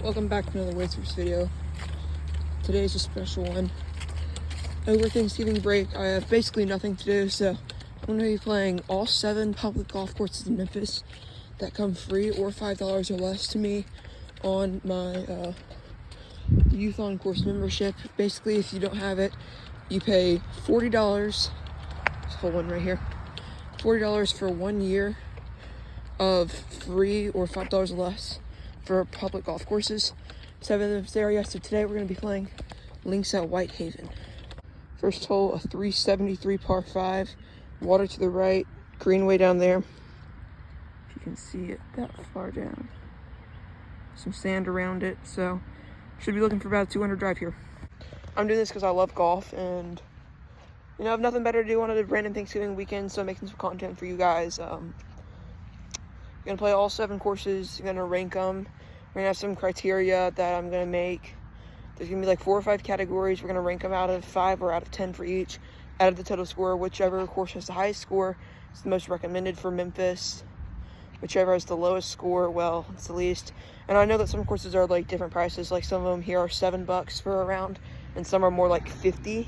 Welcome back to another Wasters video. Today's a special one. Over Thanksgiving break, I have basically nothing to do, so I'm going to be playing all 7 public golf courses in Memphis that come free or $5 or less to me on my Youth on Course membership. Basically, if you don't have it, you pay $40. This whole one right here. $40 for 1 year of free or $5 or less for public golf courses. 7 of this area. So today we're going to be playing links at Whitehaven. First hole, a 373 par 5, water to the right, greenway down there. If you can see it that far down. Some sand around it, so should be looking for about a 200 drive here. I'm doing this because I love golf and I have nothing better to do on a random Thanksgiving weekend, so I'm making some content for you guys. I'm gonna play all 7 courses. I'm gonna rank them. We're gonna have some criteria that I'm gonna make. There's gonna be like 4 or 5 categories. We're gonna rank them out of 5 or out of 10 for each. Out of the total score, whichever course has the highest score is the most recommended for Memphis. Whichever has the lowest score, well, it's the least. And I know that some courses are like different prices. Like some of them here are $7 for a round, and some are more like 50.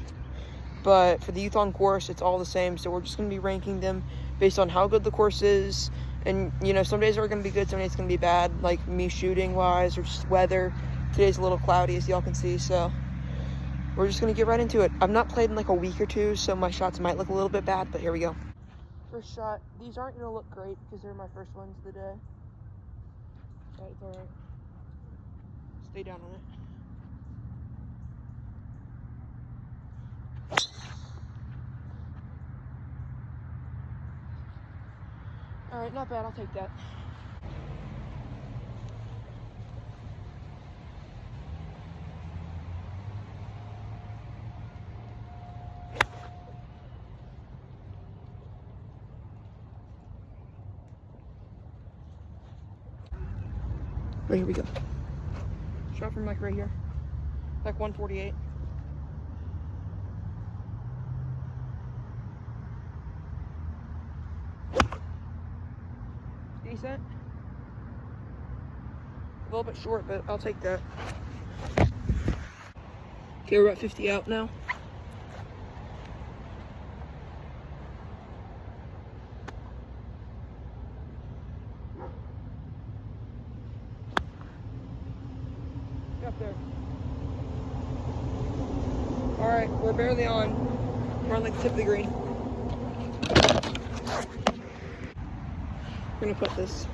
But for the Youth on course, it's all the same. So we're just gonna be ranking them based on how good the course is. And, some days are going to be good, some days going to be bad, like me shooting-wise or just weather. Today's a little cloudy, as y'all can see, so we're just going to get right into it. I've not played in like a week or two, so my shots might look a little bit bad, but here we go. First shot. These aren't going to look great because they're my first ones of the day. But it's alright. Stay down on it. Alright, not bad, I'll take that. Right, here we go. Shot from like right here. Like 148. Decent. A little bit short, but I'll take that. Okay, we're about 50 out now. Up there. Alright, we're barely on. We're on like the tip of the green. We're gonna put this.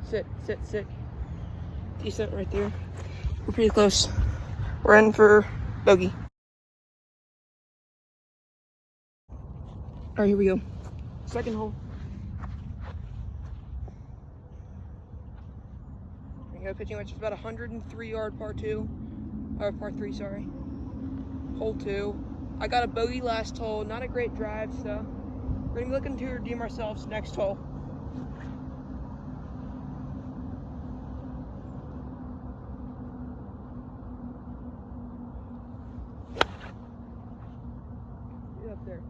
Sit. Decent right there. We're pretty close. We're in for bogey. Alright, here we go. Second hole. There you go, pitching which is about 103-yard par 2. Or par 3, sorry. Hole 2. I got a bogey last hole. Not a great drive, so we're gonna be looking to redeem ourselves next hole. Get up there.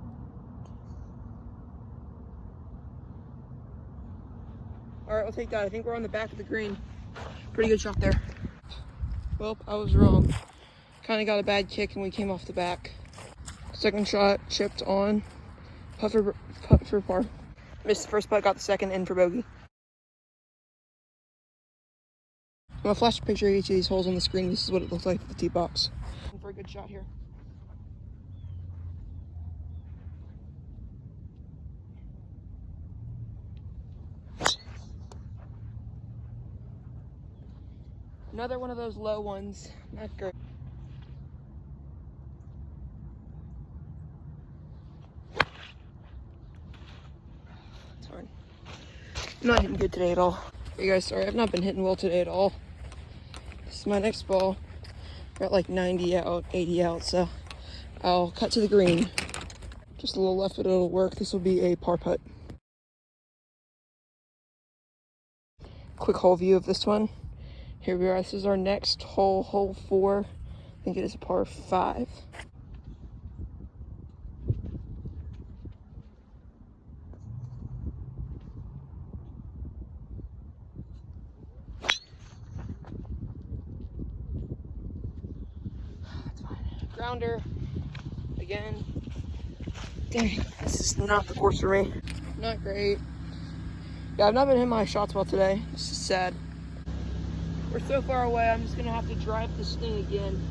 Alright, we'll take that. I think we're on the back of the green. Pretty good shot there. Well, I was wrong. Kind of got a bad kick and we came off the back. Second shot, chipped on. Putt for par. Missed the first putt, got the second, in for bogey. I'm going to flash a picture of each of these holes on the screen. This is what it looks like at the tee box. For a good shot here. Another one of those low ones. Not great. It's fine. I'm not hitting good today at all. You guys, sorry, I've not been hitting well today at all. This is my next ball. Got like 90 out, 80 out, so I'll cut to the green. Just a little left, but it'll work. This will be a par putt. Quick hole view of this one. Here we are. This is our next hole, hole 4. I think it is a par 5. rounder again. Dang, this is not the course for me. Not great. Yeah, I've not been hitting my shots well today. This is sad. We're so far away, I'm just gonna have to drive this thing again.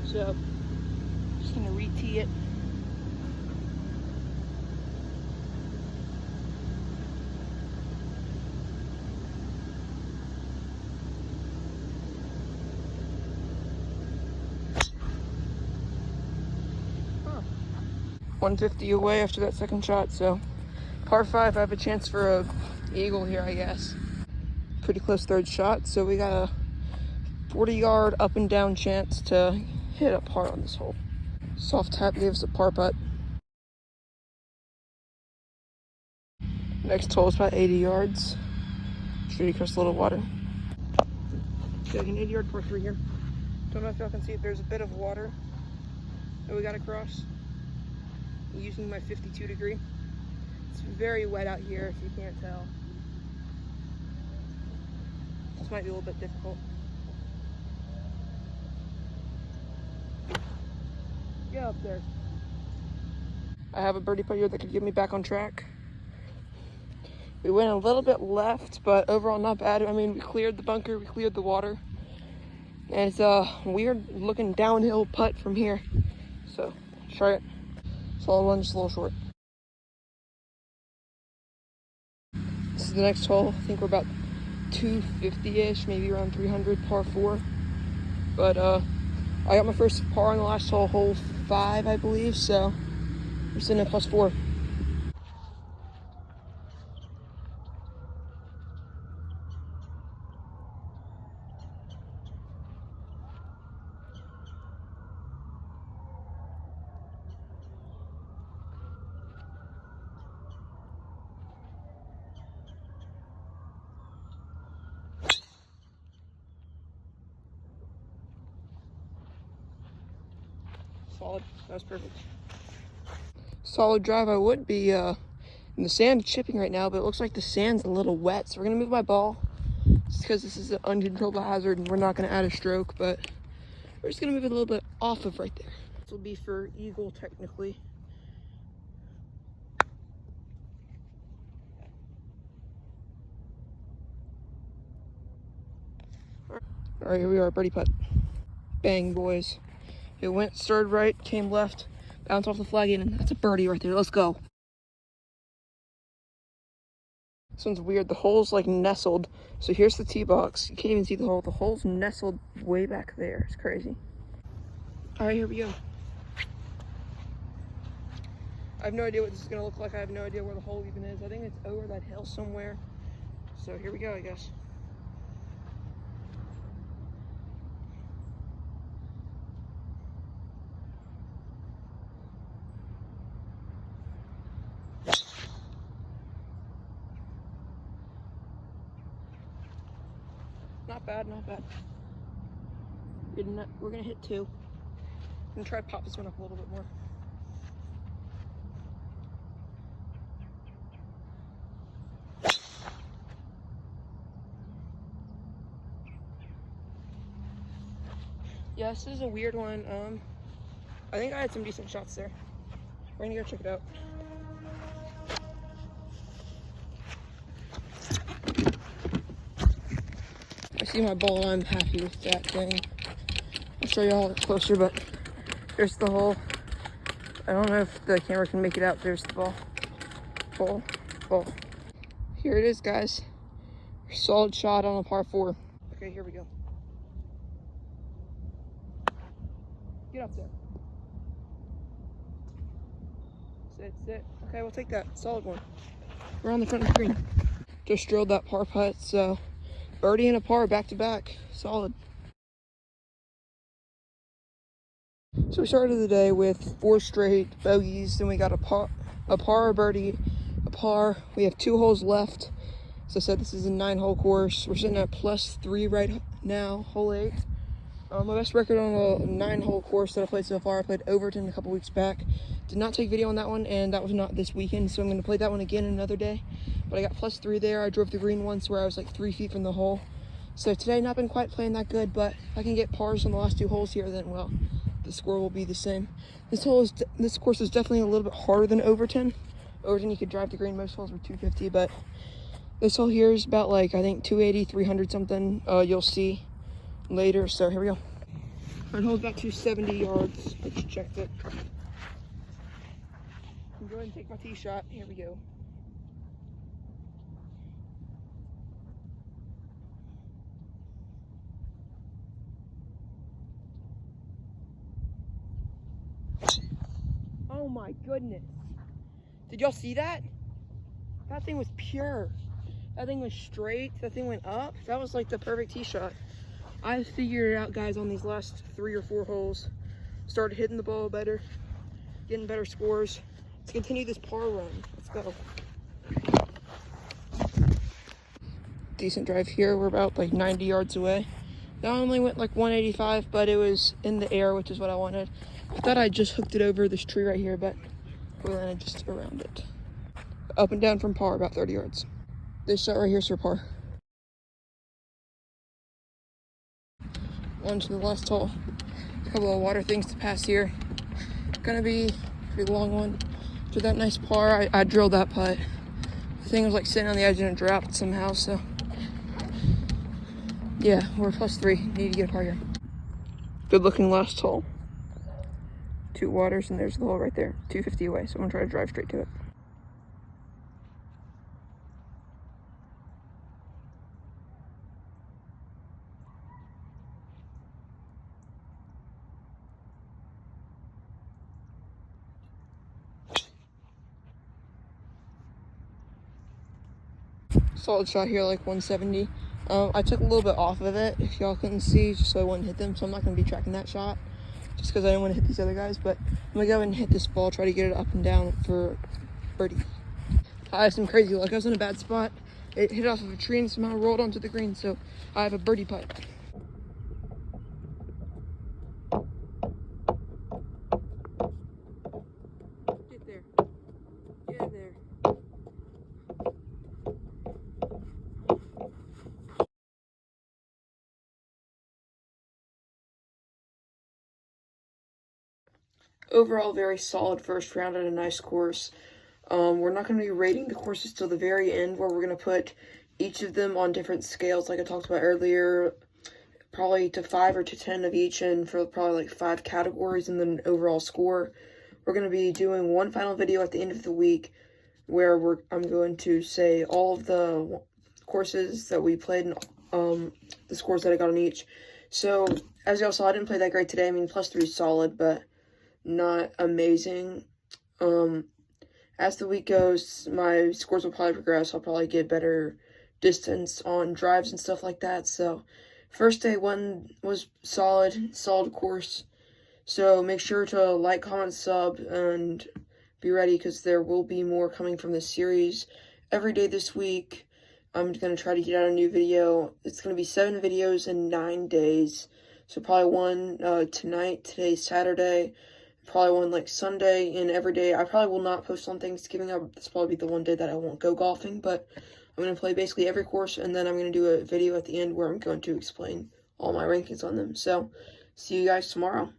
So, just gonna re-tee it. Huh. 150 away after that second shot, so par 5, I have a chance for a eagle here, I guess. Pretty close third shot, so we got a 40-yard up and down chance to hit a par on this hole. Soft tap gave us a par putt. Next hole is about 80 yards. Straight across a little water. Got an 80-yard par 3 here. Don't know if y'all can see it. There's a bit of water that we got across. I'm using my 52 degree. It's very wet out here, if you can't tell. This might be a little bit difficult. Get up there. I have a birdie putt here that could get me back on track. We went a little bit left, but overall not bad. I mean, we cleared the bunker, we cleared the water. And it's a weird looking downhill putt from here. So, try it. Solid one, just a little short. This is the next hole. I think we're about 250-ish, maybe around 300, par 4. But I got my first par on the last hole, hole 5, I believe. So, we're sitting at +4. Solid. That was perfect. Solid drive. I would be in the sand chipping right now, but it looks like the sand's a little wet, so we're gonna move my ball just because this is an uncontrollable hazard and we're not gonna add a stroke, but we're just gonna move it a little bit off of right there. This will be for eagle technically. All right, here we are, birdie putt. Bang, boys. It went, started right, came left, bounced off the flag in, and that's a birdie right there. Let's go. This one's weird. The hole's like nestled. So here's the tee box. You can't even see the hole. The hole's nestled way back there. It's crazy. All right, here we go. I have no idea what this is gonna look like. I have no idea where the hole even is. I think it's over that hill somewhere. So here we go, I guess. Not bad, not bad. We're gonna hit 2. I'm gonna try to pop this one up a little bit more. Yeah, this is a weird one. I think I had some decent shots there. We're gonna go check it out. I see my ball, I'm happy with that thing. I'll show you all closer, but there's the hole. I don't know if the camera can make it out. There's the ball. Ball. Here it is, guys. Solid shot on a par 4. Okay, here we go. Get up there. Sit. Okay, we'll take that. Solid one. We're on the front of the green. Just drilled that par putt, so birdie and a par back to back. Solid. So we started the day with 4 straight bogeys, then we got a par, a birdie, a par. We have 2 holes left. As I said, this is a 9-hole course. We're sitting at +3 right now, hole 8. My best record on a 9-hole course that I played so far. I played Overton a couple weeks back. Did not take video on that one, and that was not this weekend, so I'm going to play that one again another day. But I got +3 there. I drove the green once where I was like 3 feet from the hole. So today not been quite playing that good, but if I can get pars on the last 2 holes here, then well, the score will be the same. This course is definitely a little bit harder than Overton. Overton, you could drive the green, most holes were 250, but this hole here is about like, I think 280, 300 something. You'll see later, so here we go. Front hole's about 270 yards. I just checked it. I'm going to take my tee shot. Here we go. Oh my goodness. Did y'all see that? That thing was pure. That thing was straight. That thing went up. That was like the perfect tee shot. I figured it out, guys, on these last 3 or 4 holes. Started hitting the ball better, getting better scores. Let's continue this par run. Let's go. Decent drive here. We're about like 90 yards away. That only went like 185, but it was in the air, which is what I wanted. I thought I just hooked it over this tree right here, but we landed just around it. Up and down from par, about 30 yards. This shot right here is for par. On to the last hole. A couple of water things to pass here. Gonna be a pretty long one. After that nice par, I drilled that putt. The thing was like sitting on the edge and it dropped somehow, so. Yeah, we're +3. Need to get a par here. Good looking last hole. 2 waters, and there's the hole right there. 250 away, so I'm gonna try to drive straight to it. Solid shot here, like 170. I took a little bit off of it, if y'all couldn't see, just so I wouldn't hit them, so I'm not gonna be tracking that shot, just because I didn't want to hit these other guys, but I'm gonna go and hit this ball, try to get it up and down for birdie. I have some crazy luck. I was in a bad spot. It hit off of a tree and somehow rolled onto the green, so I have a birdie putt. Get there. Get there. Overall, very solid first round at a nice course. We're not going to be rating the courses till the very end, where we're going to put each of them on different scales, like I talked about earlier, probably to 5 or to 10 of each, and for probably like 5 categories, and then an overall score. We're going to be doing one final video at the end of the week, where I'm going to say all of the courses that we played and the scores that I got on each. So, as y'all saw, I didn't play that great today. I mean, +3 is solid, but not amazing. As the week goes, my scores will probably progress. I'll probably get better distance on drives and stuff like that. So, first day one was solid course. So, make sure to like, comment, sub, and be ready, because there will be more coming from this series every day this week. I'm going to try to get out a new video. It's going to be 7 videos in 9 days. So, probably one tonight. Today's Saturday. Probably one like Sunday, and every day. I probably will not post on Thanksgiving. This will probably be the one day that I won't go golfing, but I'm going to play basically every course, and then I'm going to do a video at the end where I'm going to explain all my rankings on them. So, see you guys tomorrow.